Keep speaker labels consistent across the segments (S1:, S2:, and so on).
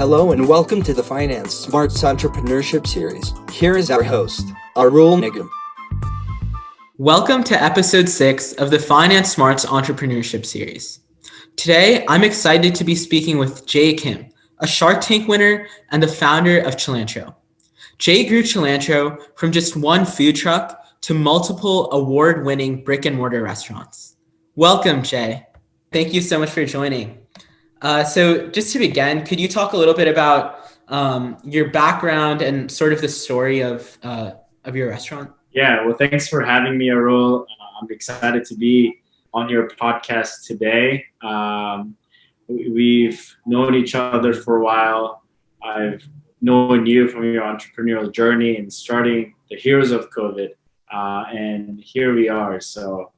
S1: Hello and welcome to the FinanceSmartz Entrepreneurship Series. Here is our host, Arul Nigam.
S2: Welcome to episode 6 of the FinanceSmartz Entrepreneurship Series. Today, I'm excited to be speaking with Jae Kim, a Shark Tank winner and the founder of Cilantro. Jae grew Cilantro from just one food truck to multiple award-winning brick-and-mortar restaurants. Welcome, Jae. Thank you so much for joining. So just to begin, could you talk a little bit about your background and sort of the story of your restaurant?
S3: Yeah, well, thanks for having me, Arul. I'm excited to be on your podcast today. We've known each other for a while. I've known you from your entrepreneurial journey and starting the Heroes of COVID, and here we are. So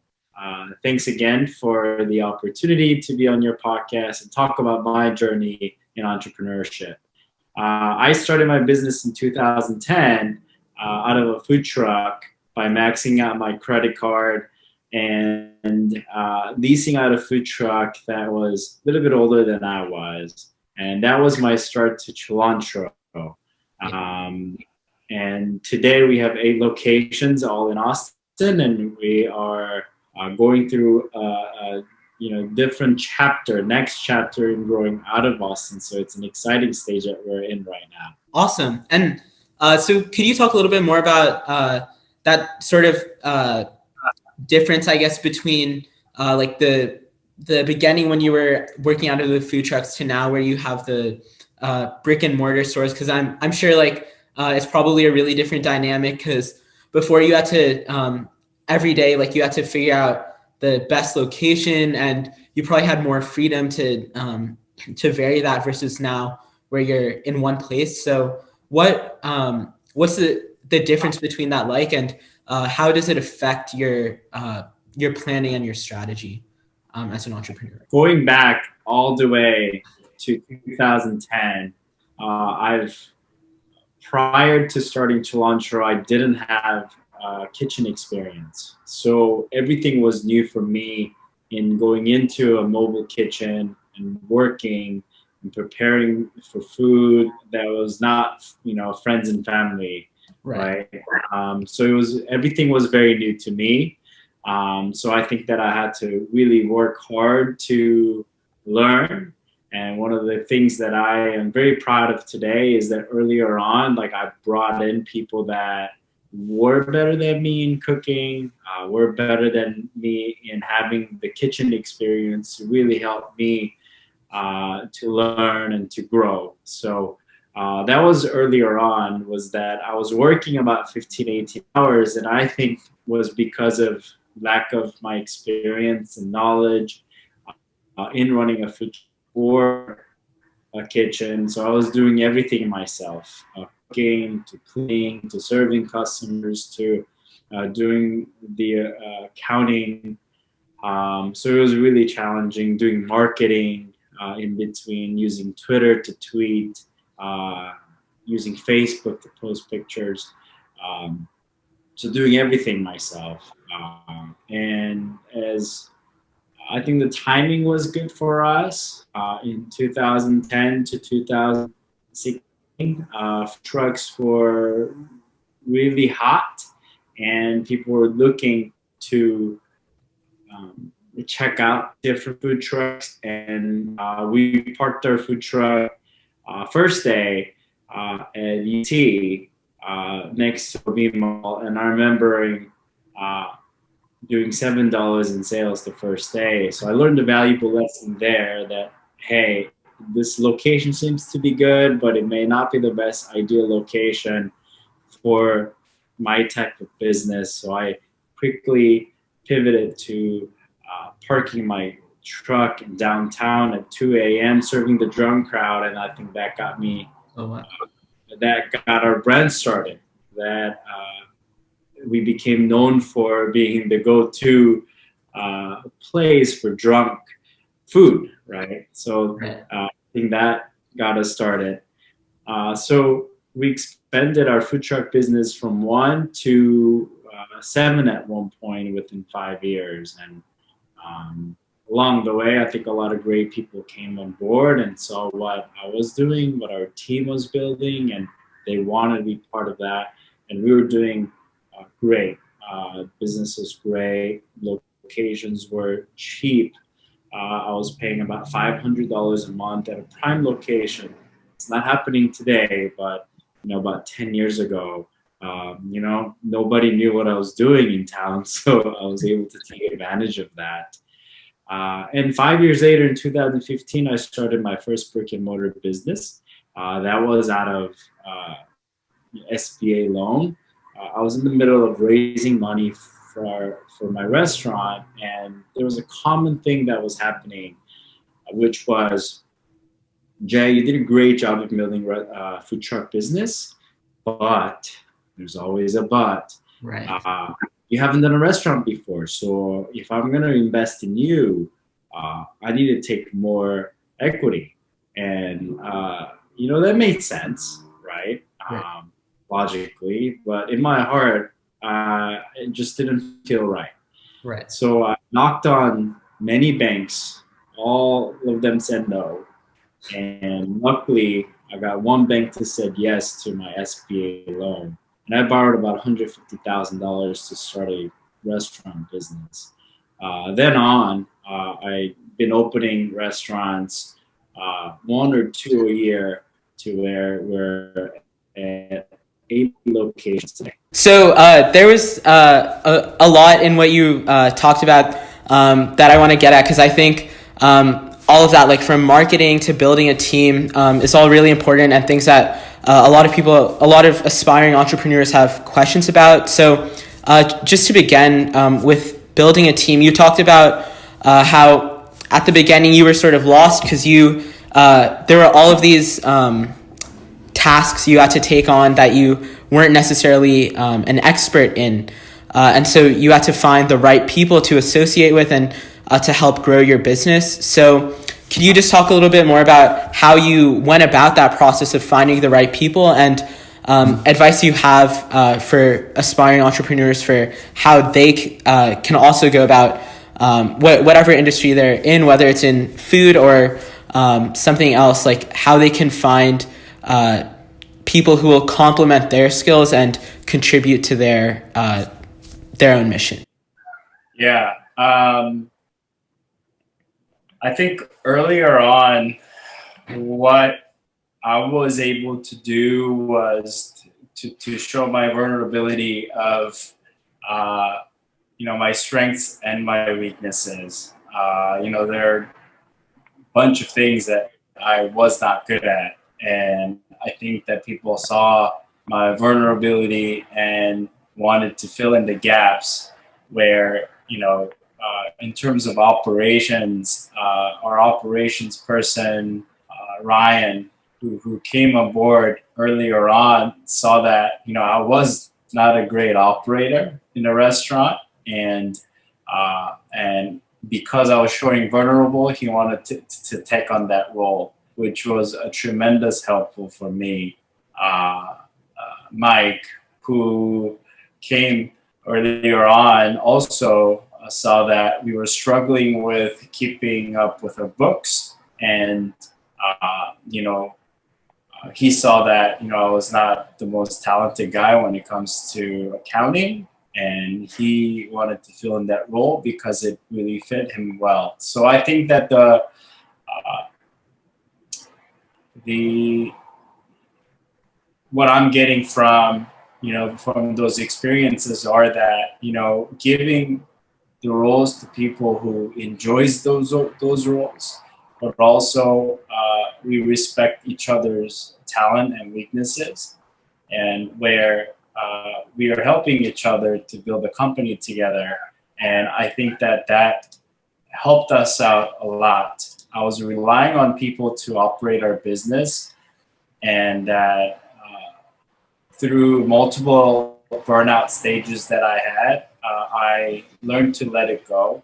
S3: thanks again for the opportunity to be on your podcast and talk about my journey in entrepreneurship. I started my business in 2010 out of a food truck by maxing out my credit card and leasing out a food truck that was a little bit older than I was. And that was my start to Cilantro. And today we have 8 locations all in Austin, and we are going through a different next chapter in growing out of Austin. So it's an exciting stage that we're in right now.
S2: Awesome. And so could you talk a little bit more about that sort of difference, I guess, between like the beginning when you were working out of the food trucks to now where you have the brick and mortar stores? Because I'm sure like it's probably a really different dynamic, because before you had to every day, like you had to figure out the best location, and you probably had more freedom to vary that versus now where you're in one place. So what's the difference between that like, and how does it affect your planning and your strategy as an entrepreneur?
S3: Going back all the way to 2010, prior to starting Cilantro, I didn't have kitchen experience. So everything was new for me in going into a mobile kitchen and working and preparing for food that was not, friends and family, right? So everything was very new to me. So I think that I had to really work hard to learn. And one of the things that I am very proud of today is that earlier on, like I brought in people that were better than me in cooking, were better than me in having the kitchen experience to really help me to learn and to grow. So that was earlier on, was that I was working about 15, 18 hours, and I think was because of lack of my experience and knowledge in running a food or a kitchen. So I was doing everything myself, cooking to cleaning to serving customers to doing the accounting. So it was really challenging doing marketing in between, using Twitter to tweet, using Facebook to post pictures. So doing everything myself. And as I think the timing was good for us in 2010 to 2016. Trucks were really hot, and people were looking to check out different food trucks. And we parked our food truck first day at UT next to B Mall, and I remember doing $7 in sales the first day. So I learned a valuable lesson there that, hey, this location seems to be good, but it may not be the best ideal location for my type of business. So I quickly pivoted to parking my truck in downtown at 2 a.m. serving the drunk crowd, and I think that got me, that got our brand started. That we became known for being the go-to place for drunk food, right? So I think that got us started. So we expanded our food truck business from 1 to 7 at one point within 5 years. And along the way, I think a lot of great people came on board and saw what I was doing, what our team was building, and they wanted to be part of that. And we were doing great. Business was great. Locations were cheap. I was paying about $500 a month at a prime location. It's not happening today, but about 10 years ago, nobody knew what I was doing in town, so I was able to take advantage of that. And 5 years later, in 2015, I started my first brick and mortar business. That was out of SBA loan. I was in the middle of raising money for my restaurant, and there was a common thing that was happening, which was, Jay, you did a great job of building food truck business, but there's always a but.
S2: Right.
S3: You haven't done a restaurant before, so if I'm going to invest in you, I need to take more equity. And that made sense, right? Logically, but in my heart, it just didn't feel right.
S2: Right.
S3: So I knocked on many banks. All of them said no. And luckily, I got one bank that said yes to my SBA loan. And I borrowed about $150,000 to start a restaurant business. Then on, I've been opening restaurants, one or two a year, to where we're at 8 locations today.
S2: So there was a lot in what you talked about that I want to get at, because I think all of that, like from marketing to building a team, is all really important, and things that a lot of aspiring entrepreneurs have questions about. So just to begin with building a team, you talked about how at the beginning you were sort of lost because there were all of these tasks you had to take on that you weren't necessarily an expert in. And so you had to find the right people to associate with and to help grow your business. So can you just talk a little bit more about how you went about that process of finding the right people, and advice you have for aspiring entrepreneurs for how they can also go about whatever industry they're in, whether it's in food or something else, like how they can find people who will complement their skills and contribute to their own mission?
S3: Yeah. I think earlier on, what I was able to do was to show my vulnerability of, my strengths and my weaknesses. There are a bunch of things that I was not good at. And I think that people saw my vulnerability and wanted to fill in the gaps where, in terms of operations, our operations person, Ryan, who came on board earlier on, saw that, I was not a great operator in a restaurant. And because I was showing vulnerable, he wanted to take on that role, which was a tremendous helpful for me. Mike, who came earlier on, also saw that we were struggling with keeping up with our books, and he saw that I was not the most talented guy when it comes to accounting, and he wanted to fill in that role because it really fit him well. So I think that what I'm getting from those experiences are that giving the roles to people who enjoys those roles, but also we respect each other's talent and weaknesses, and where we are helping each other to build a company together. And I think that helped us out a lot. I was relying on people to operate our business, and that through multiple burnout stages that I had, I learned to let it go.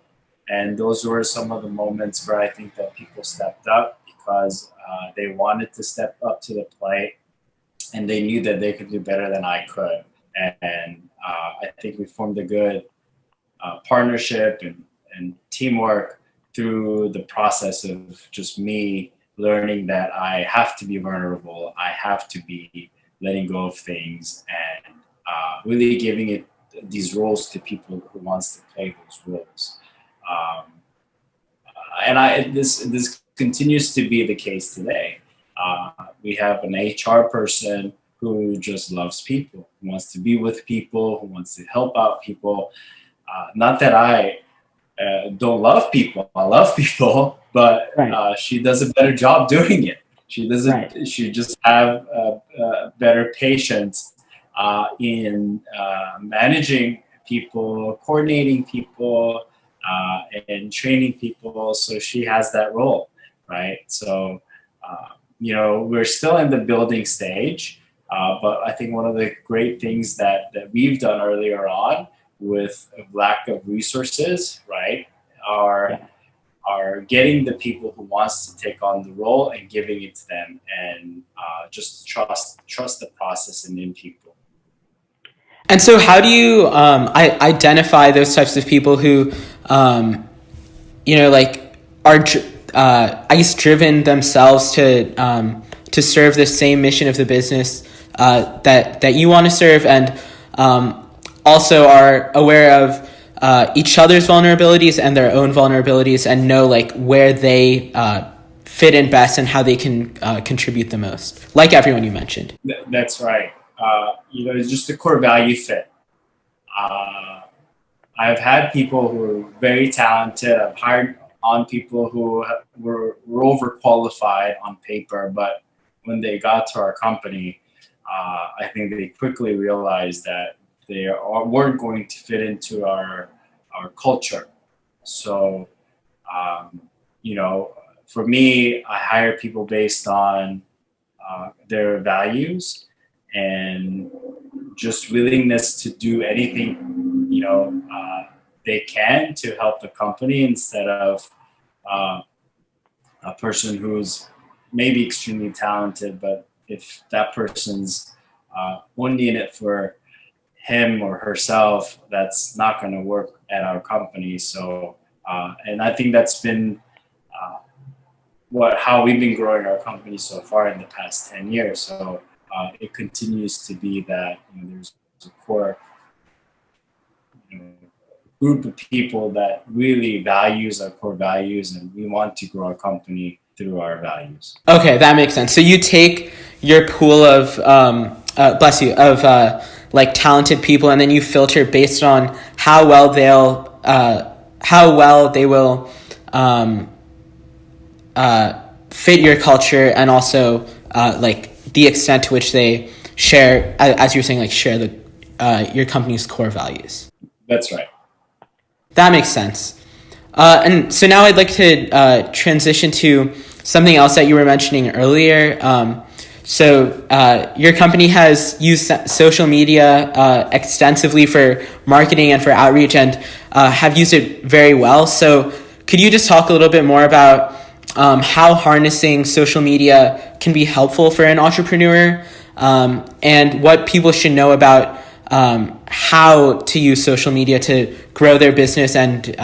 S3: And those were some of the moments where I think that people stepped up because they wanted to step up to the plate, and they knew that they could do better than I could. And I think we formed a good partnership and teamwork through the process of just me learning that I have to be vulnerable, I have to be letting go of things, and really giving it these roles to people who wants to play those roles. And this continues to be the case today. We have an HR person who just loves people, who wants to be with people, who wants to help out people. Not that I don't love people. I love people, but she does a better job doing it. She doesn't. Right. She just have better patience in managing people, coordinating people, and training people. So she has that role, right? So we're still in the building stage, but I think one of the great things that we've done earlier on, with a lack of resources, right, are getting the people who wants to take on the role and giving it to them, and just trust the process and in people.
S2: And so how do you identify those types of people who, are, I guess, driven themselves to serve the same mission of the business that you want to serve, and also are aware of each other's vulnerabilities and their own vulnerabilities, and know where they fit in best and how they can contribute the most, like everyone you mentioned.
S3: That's right. It's just a core value fit. I've had people who are very talented. I've hired on people who were overqualified on paper, but when they got to our company, I think they quickly realized that they weren't going to fit into our culture. So, for me, I hire people based on their values and just willingness to do anything, they can to help the company, instead of a person who's maybe extremely talented, but if that person's only in it for him or herself, that's not going to work at our company. So, and I think that's been how we've been growing our company so far in the past 10 years. So it continues to be that there's a core group of people that really values our core values, and we want to grow our company through our values.
S2: Okay, that makes sense. So you take your pool of talented people, and then you filter based on how well they will fit your culture, and also the extent to which they share, as you're saying, share your company's core values.
S3: That's right.
S2: That makes sense. And so now I'd like to transition to something else that you were mentioning earlier. So your company has used social media extensively for marketing and for outreach, and have used it very well. So could you just talk a little bit more about how harnessing social media can be helpful for an entrepreneur, and what people should know about how to use social media to grow their business and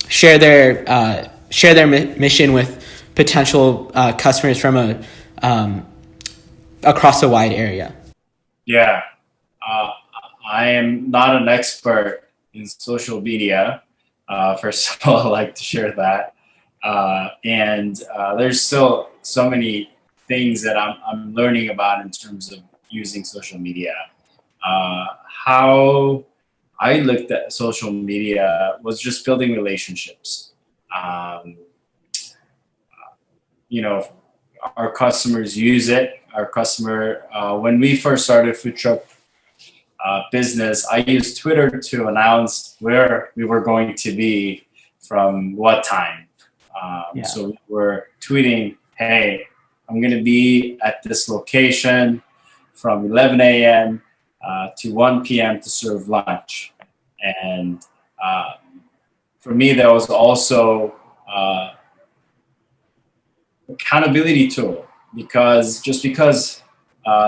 S2: share their mission with potential customers from across a wide area?
S3: Yeah, I am not an expert in social media. First of all, I'd like to share that. And there's still so many things that I'm learning about in terms of using social media. How I looked at social media was just building relationships. Our customers use it. When we first started food truck business, I used Twitter to announce where we were going to be from what time. So we were tweeting, hey, I'm going to be at this location from 11 a.m. To 1 p.m. to serve lunch. And for me, that was also accountability tool, because just because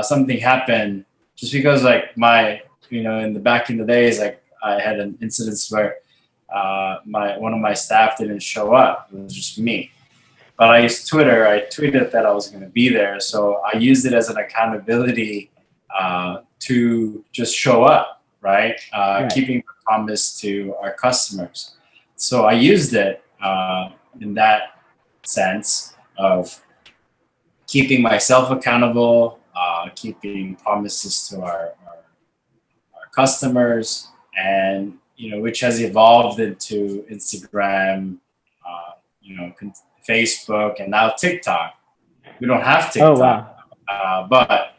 S3: something happened, just because in the back in the days, I had an incident where one of my staff didn't show up. It was just me. But I used Twitter. I tweeted that I was going to be there, so I used it as an accountability to just show up, right? Keeping the promise to our customers. So I used it in that sense of keeping myself accountable, keeping promises to our customers, and which has evolved into Instagram, Facebook, and now TikTok. We don't have TikTok, but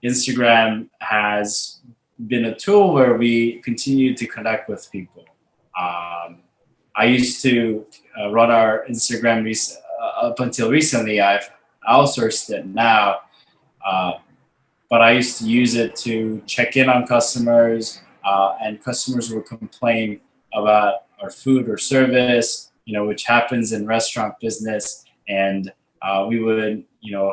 S3: Instagram has been a tool where we continue to connect with people. I used to run our Instagram up until recently. I've outsourced it now, but I used to use it to check in on customers, and customers would complain about our food or service, which happens in restaurant business, and we would,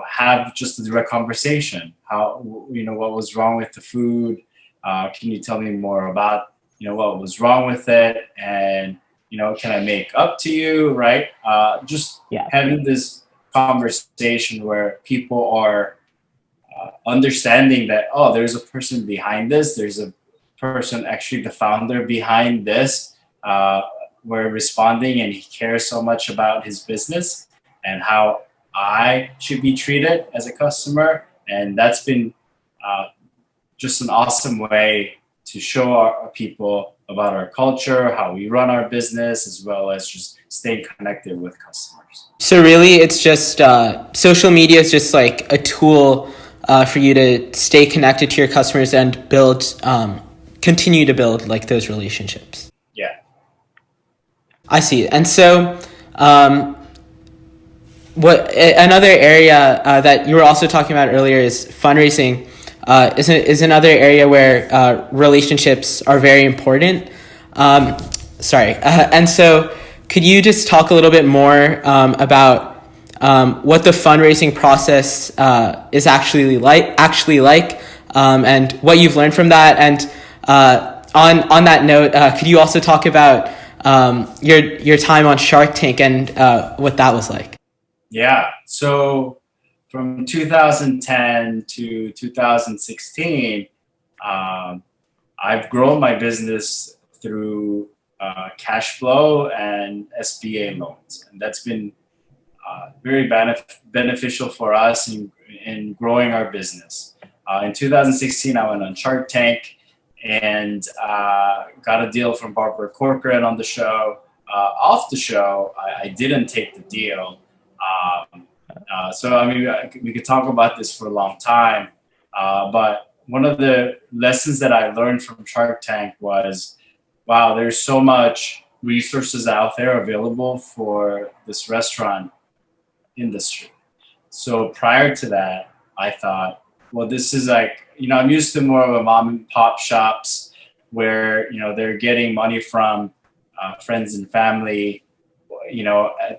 S3: have just a direct conversation. What was wrong with the food? Can you tell me more about, what was wrong with it? And, can I make up to you, right? Having this conversation where people are understanding that, oh, there's a person behind this. There's a person, actually the founder behind this. We're responding, and he cares so much about his business and how I should be treated as a customer. And that's been just an awesome way to show our people about our culture, how we run our business, as well as just staying connected with customers.
S2: So really, it's just social media is just like a tool for you to stay connected to your customers and continue to build like those relationships.
S3: Yeah.
S2: I see. And so another area that you were also talking about earlier is fundraising is another area where relationships are very important. And so could you just talk a little bit more about what the fundraising process is actually like, and what you've learned from that? And on that note, could you also talk about your time on Shark Tank and what that was like?
S3: Yeah. So from 2010 to 2016, I've grown my business through cash flow and SBA loans, and that's been very beneficial for us in growing our business. In 2016, I went on Shark Tank and got a deal from Barbara Corcoran on the show. Off the show, I didn't take the deal. So I mean, we could talk about this for a long time, but one of the lessons that I learned from Shark Tank was, wow, there's so much resources out there available for this restaurant industry. So prior to that, I thought, well, this is like, I'm used to more of a mom and pop shops where, they're getting money from friends and family,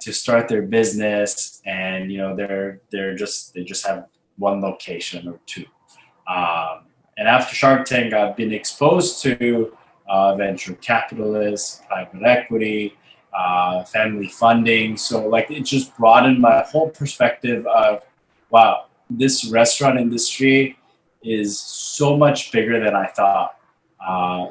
S3: to start their business, and they just have one location or two. And after Shark Tank, I've been exposed to venture capitalists, private equity, family funding. So like it just broadened my whole perspective of, wow, this restaurant industry is so much bigger than I thought.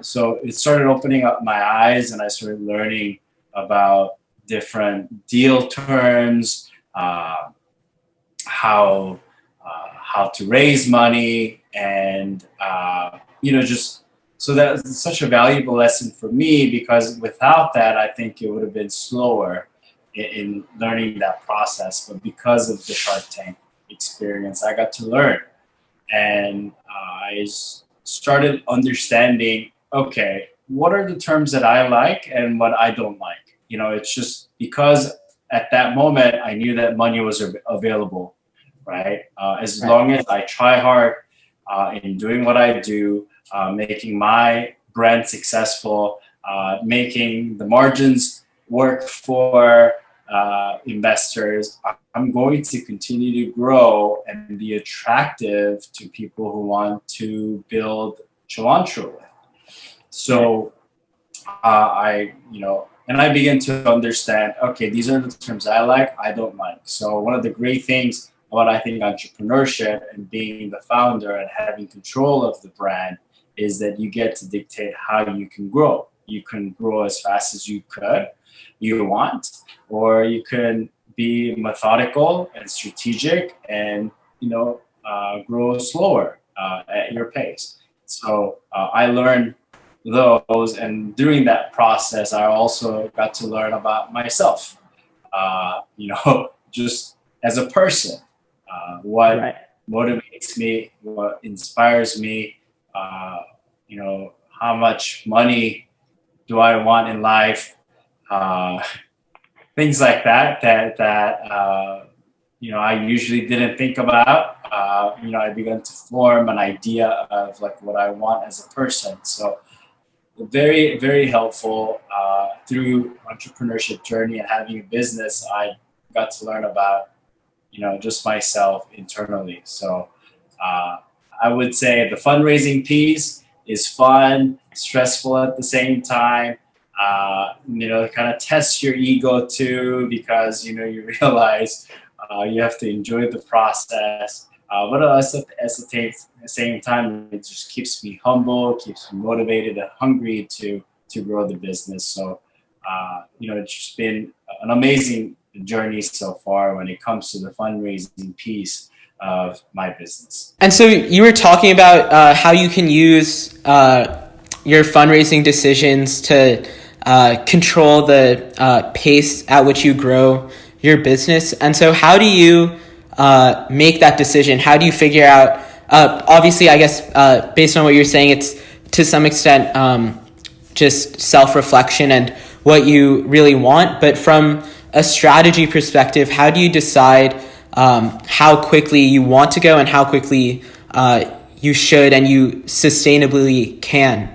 S3: So it started opening up my eyes, and I started learning about different deal terms, how to raise money, and just so that's such a valuable lesson for me, because without that, I think it would have been slower in learning that process. But because of the Shark Tank experience, I got to learn, and I started understanding, okay, what are the terms that I like and what I don't like? It's just because at that moment I knew that money was available, right? As long as I try hard in doing what I do, making my brand successful, making the margins work for investors, I'm going to continue to grow and be attractive to people who want to build cilantro with. So and I began to understand, okay, these are the terms I like, I don't like. So one of the great things about, I think, entrepreneurship and being the founder and having control of the brand is that you get to dictate how you can grow. You can grow as fast as you want, or you can be methodical and strategic and, grow slower at your pace. So I learned those, and during that process I also got to learn about myself, just as a person, what
S2: Right.
S3: motivates me, what inspires me, how much money do I want in life, uh, things like that I usually didn't think about. I began to form an idea of like what I want as a person. So very, very helpful through entrepreneurship journey and having a business. I got to learn about, just myself internally. So I would say the fundraising piece is fun, stressful at the same time. Kind of test your ego too, because you realize you have to enjoy the process. But at the same time, it just keeps me humble, keeps me motivated and hungry to grow the business. So, it's just been an amazing journey so far when it comes to the fundraising piece of my business.
S2: And so you were talking about how you can use your fundraising decisions to control the pace at which you grow your business. And so how do you make that decision? How do you figure out, obviously, I guess, based on what you're saying, it's to some extent just self-reflection and what you really want. But from a strategy perspective, how do you decide how quickly you want to go and how quickly you should and you sustainably can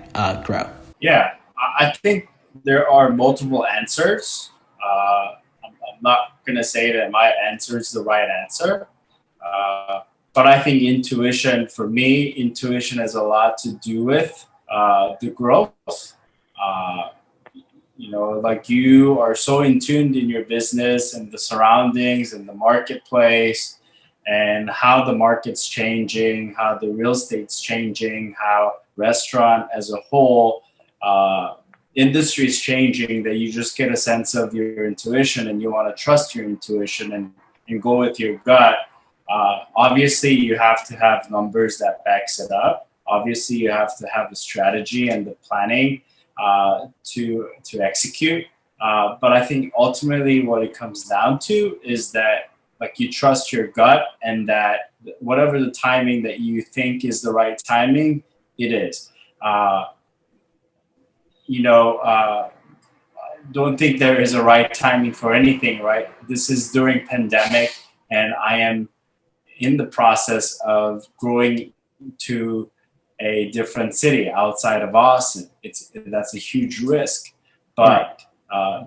S2: grow?
S3: Yeah, I think there are multiple answers. I'm not going to say that my answer is the right answer. But I think intuition has a lot to do with the growth. Like you are so in tuned in your business and the surroundings and the marketplace and how the market's changing, how the real estate's changing, how restaurant as a whole industry is changing, that you just get a sense of your intuition and you want to trust your intuition and go with your gut. Obviously, you have to have numbers that backs it up. Obviously, you have to have a strategy and the planning to execute. But I think ultimately what it comes down to is that like you trust your gut and that whatever the timing that you think is the right timing, it is. Don't think there is a right timing for anything, right? This is during pandemic and I am in the process of growing to a different city outside of Austin. That's a huge risk, but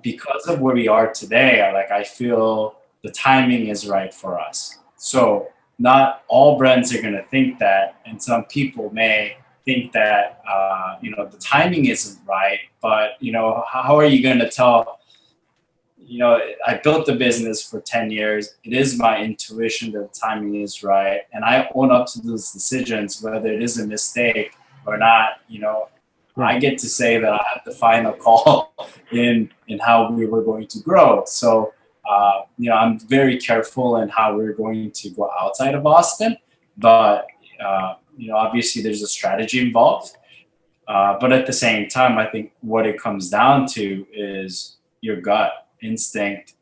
S3: because of where we are today, I feel the timing is right for us. So not all brands are going to think that, and some people may think that the timing isn't right. But how are you going to tell? I built the business for 10 years. It is my intuition that the timing is right. And I own up to those decisions, whether it is a mistake or not. I get to say that I have the final call in how we were going to grow. So, I'm very careful in how we're going to go outside of Boston. But, obviously there's a strategy involved. But at the same time, I think what it comes down to is your gut instinct,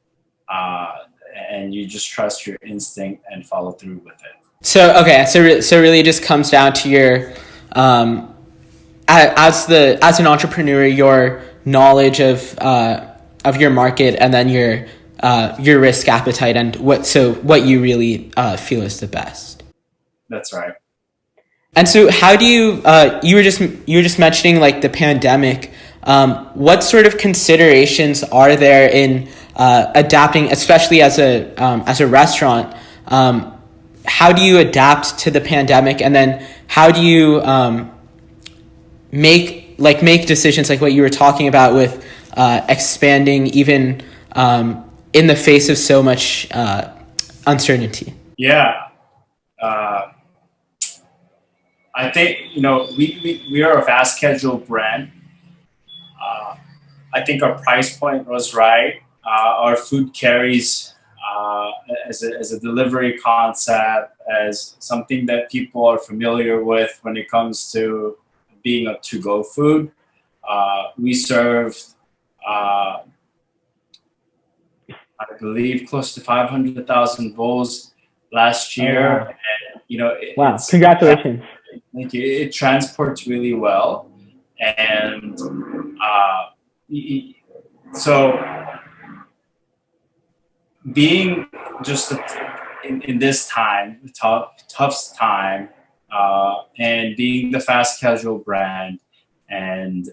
S3: and you just trust your instinct and follow through with it.
S2: So really it just comes down to your as an entrepreneur, your knowledge of your market, and then your risk appetite and what you really feel is the best.
S3: That's right.
S2: And so how do you you were just mentioning like the pandemic. What sort of considerations are there in adapting, especially as a restaurant? How do you adapt to the pandemic, and then how do you make make decisions like what you were talking about with expanding even in the face of so much uncertainty?
S3: Yeah. I think, we are a fast casual brand. I think our price point was right. Our food carries as a delivery concept, as something that people are familiar with when it comes to being a to-go food. We served, I believe, close to 500,000 bowls last year.
S4: Oh, wow.
S3: And,
S4: Wow, congratulations.
S3: Thank you. It transports really well. And so being just in this time, tough time, and being the fast casual brand, and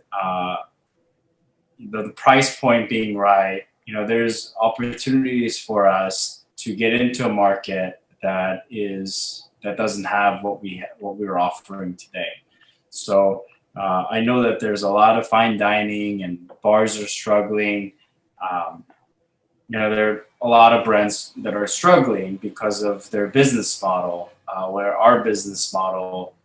S3: the price point being right, there's opportunities for us to get into a market that doesn't have what we're offering today. So I know that there's a lot of fine dining and bars are struggling. There are a lot of brands that are struggling because of their business model, where our business model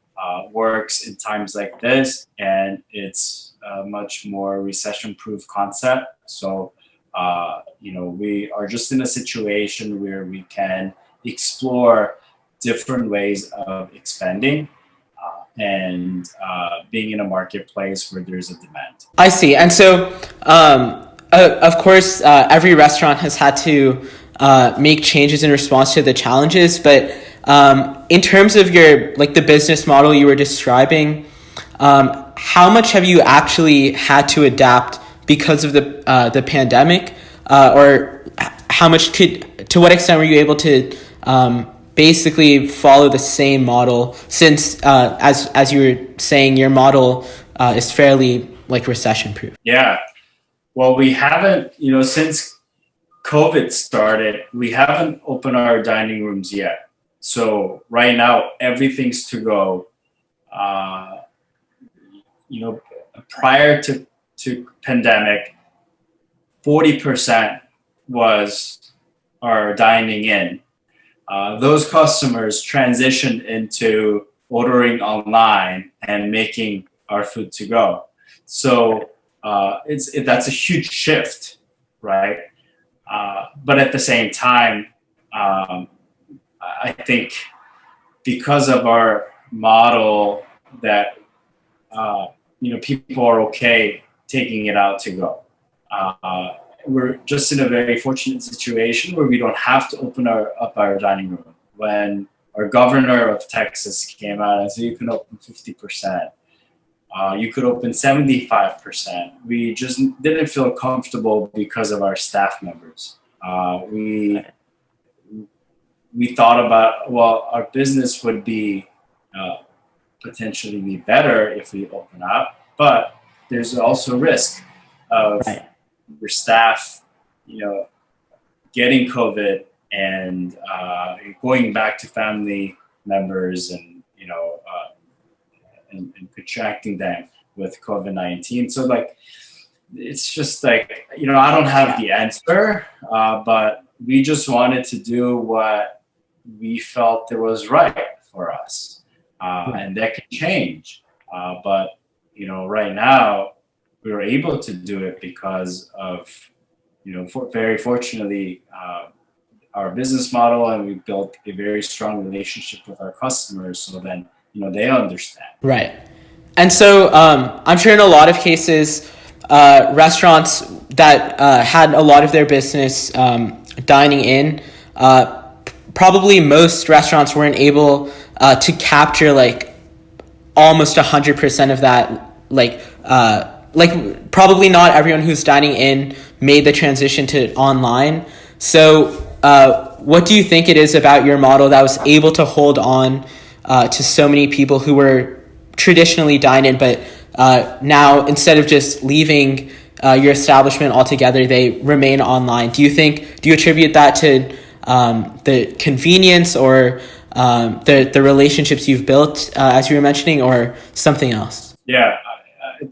S3: works in times like this, and it's a much more recession-proof concept. So, we are just in a situation where we can explore different ways of expanding and being in a marketplace where there's a demand.
S2: I see. And so, of course, every restaurant has had to make changes in response to the challenges. But in terms of the business model you were describing, how much have you actually had to adapt because of the pandemic, or to what extent were you able to basically follow the same model, since as you were saying, your model is fairly recession proof?
S3: Yeah. Well, we haven't, since COVID started, we haven't opened our dining rooms yet. So right now, everything's to go. Prior to pandemic, 40% was our dining in. Those customers transitioned into ordering online and making our food to go. So that's a huge shift, right? But at the same time, I think because of our model that people are okay taking it out to go. We're just in a very fortunate situation where we don't have to open up our dining room. When our governor of Texas came out and said you can open 50%, you could open 75%. We just didn't feel comfortable because of our staff members. We thought about, our business would be potentially be better if we open up, but there's also risk of your staff, getting COVID and going back to family members and contracting them with COVID-19. So it's just I don't have the answer, but we just wanted to do what we felt it was right for us, and that can change. But right now we were able to do it because of, very fortunately, our business model, and we built a very strong relationship with our customers. So then, they understand.
S2: Right. And so I'm sure in a lot of cases, restaurants that had a lot of their business dining in, probably most restaurants weren't able to capture almost 100% of that. Probably not everyone who's dining in made the transition to online. So what do you think it is about your model that was able to hold on to so many people who were traditionally dine-in, but now instead of just leaving your establishment altogether, they remain online? Do you attribute that to the convenience or the relationships you've built, as you were mentioning, or something else?
S3: Yeah,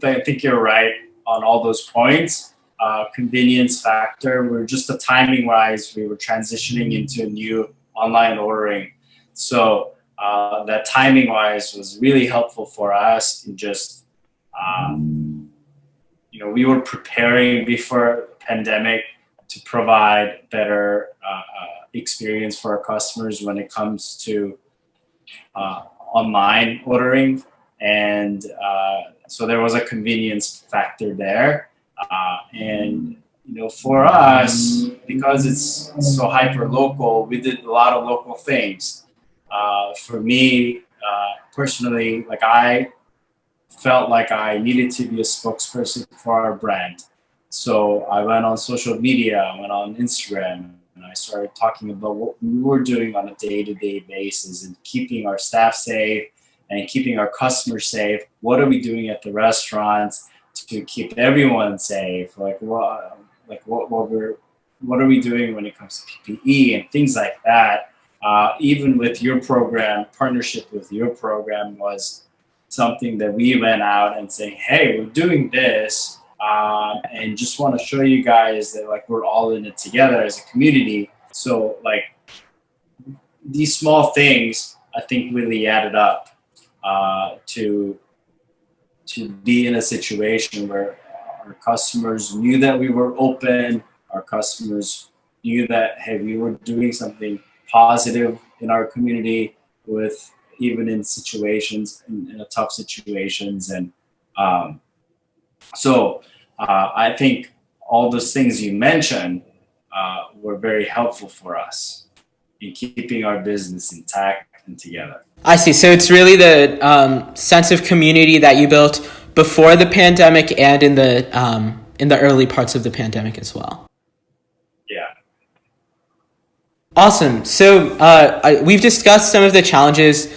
S3: I think you're right on all those points. Convenience factor. We're just the timing wise, we were transitioning into new online ordering. So that timing wise was really helpful for us in just, we were preparing before the pandemic to provide better experience for our customers when it comes to online ordering. And so there was a convenience factor there. And for us, because it's so hyper local, we did a lot of local things. For me personally, like I felt like I needed to be a spokesperson for our brand. So I went on social media, I went on Instagram, and I started talking about what we were doing on a day-to-day basis and keeping our staff safe and keeping our customers safe. What are we doing at the restaurants to keep everyone safe? What are we doing when it comes to PPE and things like that? Even with your program, partnership with your program was something that we went out and saying, hey, we're doing this, and just want to show you guys that like we're all in it together as a community. So like these small things, I think really added up to be in a situation where our customers knew that we were open. Our customers knew that, hey, we were doing something positive in our community with even in situations, in tough situations. And so I think all those things you mentioned were very helpful for us in keeping our business intact and together.
S2: I see. So it's really the sense of community that you built before the pandemic and in the early parts of the pandemic as well.
S3: Yeah.
S2: Awesome. So we've discussed some of the challenges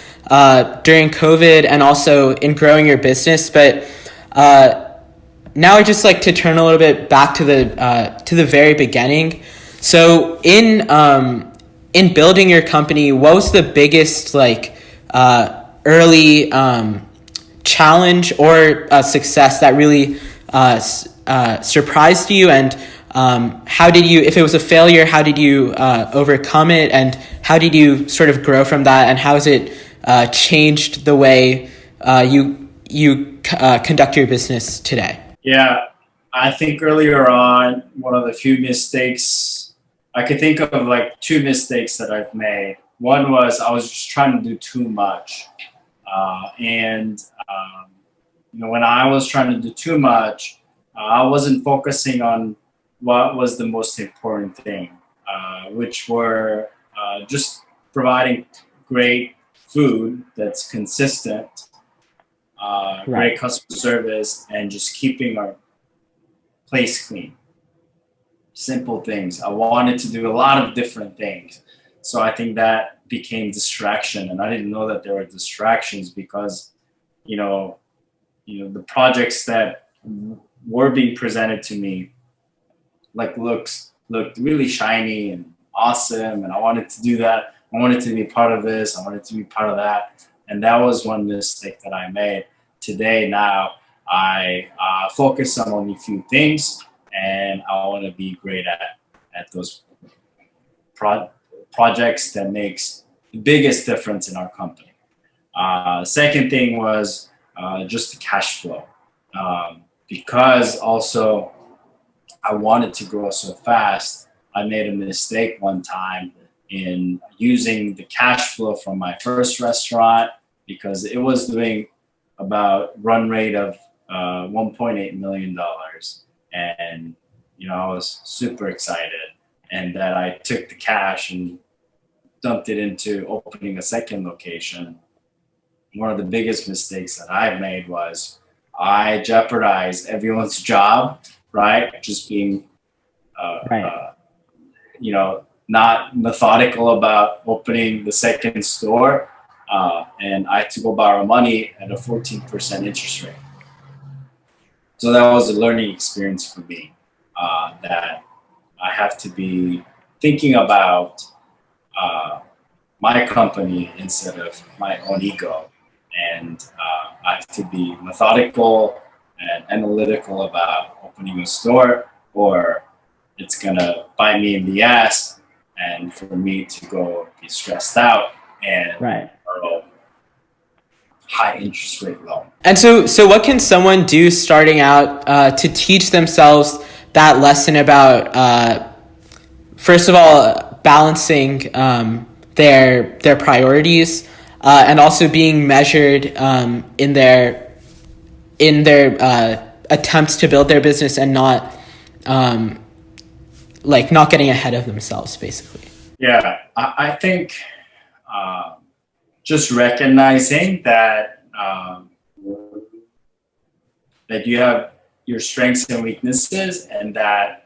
S2: during COVID and also in growing your business, but now I'd just like to turn a little bit back to the very beginning. So in building your company, what was the biggest early challenge or success that really surprised you? And how did you, if it was a failure, how did you overcome it? And how did you sort of grow from that? And how has it changed the way you conduct your business today?
S3: Yeah, I think earlier on, one of the few mistakes, I could think of like two mistakes that I've made. One was I was just trying to do too much. When I was trying to do too much, I wasn't focusing on what was the most important thing, which were just providing great food that's consistent, great customer service, and just keeping our place clean. Simple things. I wanted to do a lot of different things. So I think that became distraction, and I didn't know that there were distractions because, the projects that were being presented to me looked really shiny and awesome, and I wanted to do that. I wanted to be part of this. I wanted to be part of that, and that was one mistake that I made. Today, now I focus on only a few things, and I want to be great at those projects that makes the biggest difference in our company. Second thing was just the cash flow, because also I wanted to grow so fast. I made a mistake one time in using the cash flow from my first restaurant because it was doing about run rate of $1.8 million. And, I was super excited. And that I took the cash and dumped it into opening a second location. One of the biggest mistakes that I've made was I jeopardized everyone's job, right? Just being, not methodical about opening the second store. And I had to go borrow money at a 14% interest rate. So that was a learning experience for me, that I have to be thinking about my company instead of my own ego. And I have to be methodical and analytical about opening a store, or it's gonna bite me in the ass and for me to go be stressed out and borrow high interest rate loan.
S2: And so what can someone do starting out to teach themselves that lesson about, first of all, balancing their priorities and also being measured in their attempts to build their business and not not getting ahead of themselves, basically.
S3: Yeah, I think just recognizing that that you have your strengths and weaknesses, and that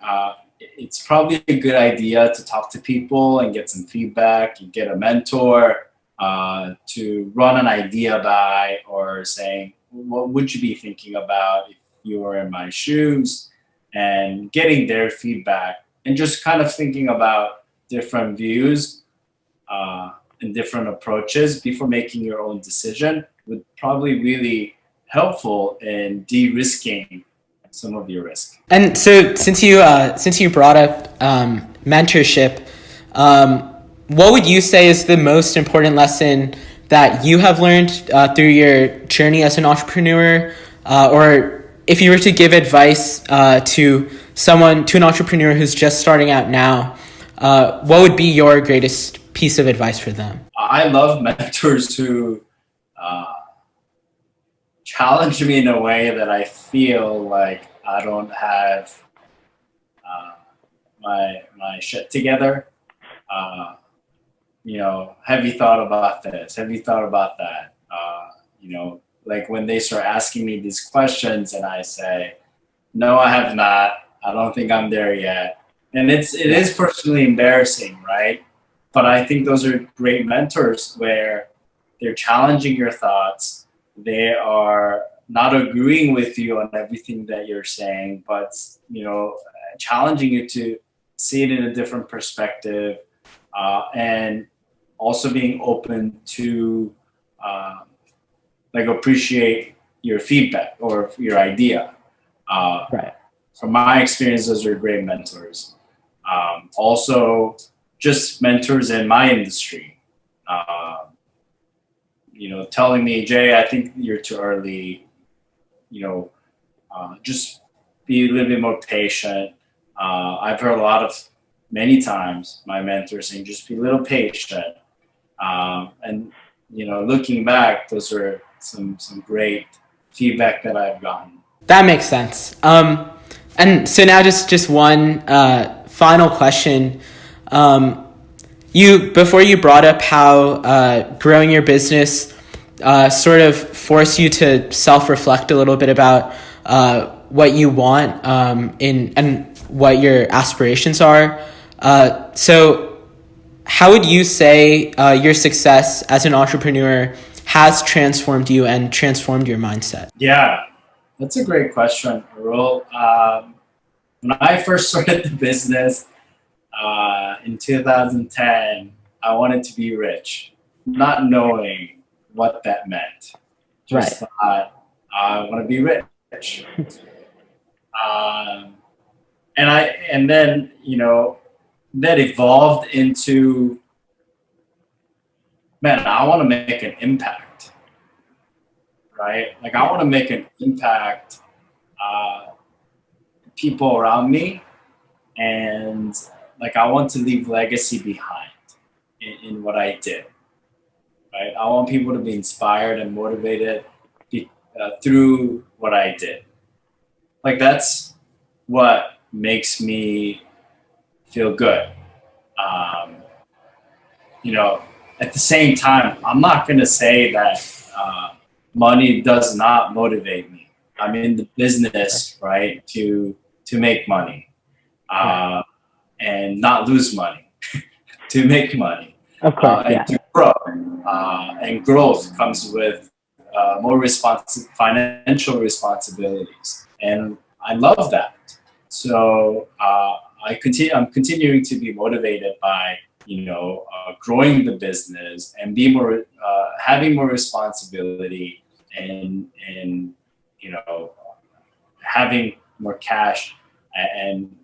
S3: it's probably a good idea to talk to people and get some feedback. You get a mentor to run an idea by, or saying, what would you be thinking about if you were in my shoes, and getting their feedback, and just kind of thinking about different views and different approaches before making your own decision would probably really helpful in de-risking some of your risk.
S2: And so since you brought up mentorship, what would you say is the most important lesson that you have learned through your journey as an entrepreneur, or if you were to give advice to an entrepreneur who's just starting out now, what would be your greatest piece of advice for them?
S3: I love mentors who challenge me in a way that I feel like I don't have my shit together. Have you thought about this? Have you thought about that? Like when they start asking me these questions and I say, no, I have not. I don't think I'm there yet. And it is personally embarrassing, right? But I think those are great mentors where they're challenging your thoughts. They are not agreeing with you on everything that you're saying, but, challenging you to see it in a different perspective, and also being open to appreciate your feedback or your idea. From my experience, those are great mentors. Also, just mentors in my industry, telling me, Jay, I think you're too early. Just be a little bit more patient. I've heard many times my mentors saying, just be a little patient. And looking back, those are some great feedback that I've gotten.
S2: That makes sense. And so now just one final question. Before you brought up how growing your business sort of forced you to self-reflect a little bit about what you want and what your aspirations are. So how would you say your success as an entrepreneur has transformed you and transformed your mindset?
S3: Yeah, that's a great question, Arul. When I first started the business in 2010, I wanted to be rich, not knowing what that meant. Just thought, I want to be rich. And then, that evolved into, man, I want to make an impact, right? Like, I want to make an impact people around me, and I want to leave legacy behind in what I did, right? I want people to be inspired and motivated through what I did. That's what makes me feel good. At the same time, I'm not going to say that money does not motivate me. I'm in the business, right, to make money and not lose money, to make money.
S2: Of course,
S3: and to grow. And growth comes with more financial responsibilities. And I love that. So I'm continuing to be motivated by, growing the business and having more responsibility and having more cash and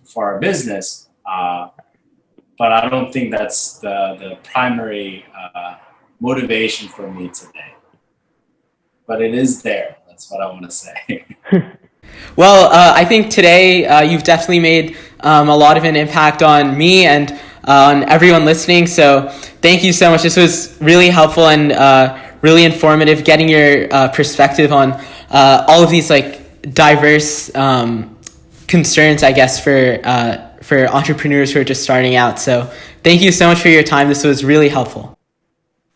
S3: for our business. But I don't think that's the primary motivation for me today. But it is there. That's what I want to say.
S2: Well, I think today you've definitely made a lot of an impact on me and on everyone listening. So thank you so much. This was really helpful and really informative, getting your perspective on all of these like diverse concerns, I guess, for entrepreneurs who are just starting out. So thank you so much for your time. This was really helpful.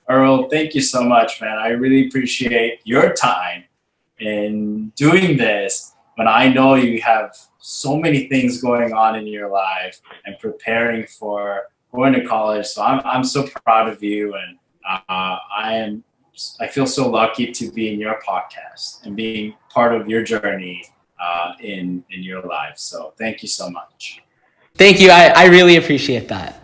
S3: Arul, thank you so much, man. I really appreciate your time in doing this, but I know you have so many things going on in your life and preparing for going to college. So I'm so proud of you, and I feel so lucky to be in your podcast and being part of your journey in your life. So thank you so much.
S2: Thank you. I really appreciate that.